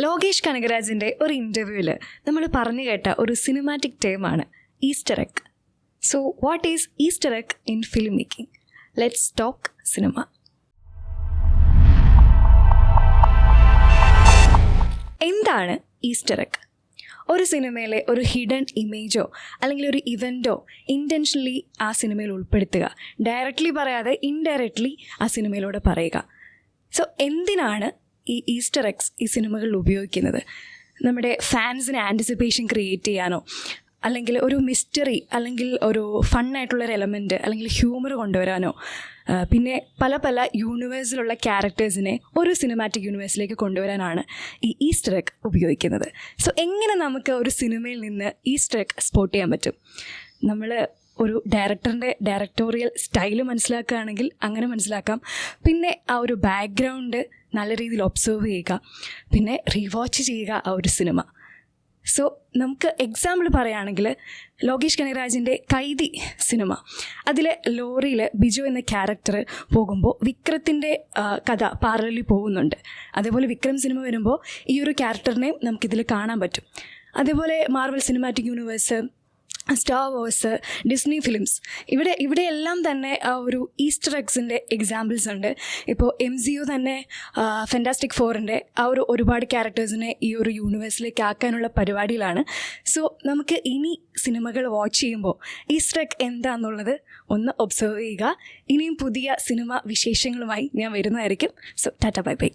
ലോകേഷ് കനകരാജിൻ്റെ ഒരു ഇൻ്റർവ്യൂവിൽ നമ്മൾ പറഞ്ഞു കേട്ട ഒരു സിനിമാറ്റിക് ടേമാണ് Easter egg. So what is Easter egg in film making? Let's talk cinema. എന്താണ് ഈസ്റ്റർ എഗ്? ഒരു സിനിമയിലെ ഒരു ഹിഡൻ ഇമേജോ അല്ലെങ്കിൽ ഒരു ഇവൻറ്റോ ഇൻറ്റൻഷനലി ആ സിനിമയിൽ ഉൾപ്പെടുത്തുക, ഡയറക്റ്റ്ലി പറയാതെ ഇൻഡയറക്റ്റ്ലി ആ സിനിമയിലൂടെ പറയുക. സോ എന്തിനാണ് ഈ ഈസ്റ്റർ എഗ്സ് ഈ സിനിമകളിൽ ഉപയോഗിക്കുന്നത്? നമ്മുടെ ഫാൻസിന് ആൻറ്റിസിപ്പേഷൻ ക്രിയേറ്റ് ചെയ്യാനോ, അല്ലെങ്കിൽ ഒരു മിസ്റ്ററി അല്ലെങ്കിൽ ഒരു ഫണ്ണായിട്ടുള്ളൊരു എലമെൻറ്റ് അല്ലെങ്കിൽ ഹ്യൂമർ കൊണ്ടുവരാനോ, പിന്നെ പല പല യൂണിവേഴ്സിലുള്ള ക്യാരക്ടേഴ്സിനെ ഒരു സിനിമാറ്റിക് യൂണിവേഴ്സിലേക്ക് കൊണ്ടുവരാനാണ് ഈ ഈസ്റ്റർ എഗ് ഉപയോഗിക്കുന്നത്. സോ എങ്ങനെ നമുക്ക് ഒരു സിനിമയിൽ നിന്ന് ഈസ്റ്റർ എഗ് സ്പോട്ട് ചെയ്യാൻ പറ്റും? നമ്മൾ ഒരു ഡയറക്ടറിൻ്റെ ഡയറക്ടോറിയൽ സ്റ്റൈല് മനസ്സിലാക്കുകയാണെങ്കിൽ അങ്ങനെ മനസ്സിലാക്കാം. പിന്നെ ആ ഒരു ബാക്ക്ഗ്രൗണ്ട് നല്ല രീതിയിൽ ഒബ്സർവ് ചെയ്യുക, പിന്നെ റീവാച്ച് ചെയ്യുക ആ ഒരു സിനിമ. സോ നമുക്ക് എക്സാമ്പിൾ പറയുകയാണെങ്കിൽ ലോകേഷ് കനകരാജിൻ്റെ കൈദി സിനിമ, അതിൽ ലോറിയിൽ ബിജു എന്ന ക്യാരക്ടർ പോകുമ്പോൾ വിക്രത്തിൻ്റെ കഥ പാരലലി പോകുന്നുണ്ട്. അതേപോലെ വിക്രം സിനിമ വരുമ്പോൾ ഈ ഒരു ക്യാരക്ടറിനെയും നമുക്കിതിൽ കാണാൻ പറ്റും. അതേപോലെ Marvel cinematic universe, star wars, Disney films, ഇവിടെയെല്ലാം തന്നെ ആ ഒരു ഈസ്റ്റർ എഗ്സിൻ്റെ എക്സാമ്പിൾസ് ഉണ്ട്. ഇപ്പോൾ MCU തന്നെ ഫാൻറ്റാസ്റ്റിക് ഫോറിൻ്റെ ആ ഒരുപാട് ക്യാരക്ടേഴ്സിനെ ഈ ഒരു യൂണിവേഴ്സിലേക്ക് ആക്കാനുള്ള പരിപാടിയിലാണ്. സോ നമുക്ക് ഇനി സിനിമകൾ വാച്ച് ചെയ്യുമ്പോൾ ഈസ്റ്റർ എഗ് എന്താണെന്നുള്ളത് ഒന്ന് ഒബ്സർവ് ചെയ്യുക. ഇനിയും പുതിയ സിനിമ വിശേഷങ്ങളുമായി ഞാൻ വരുന്നതായിരിക്കും. So Tata bye bye.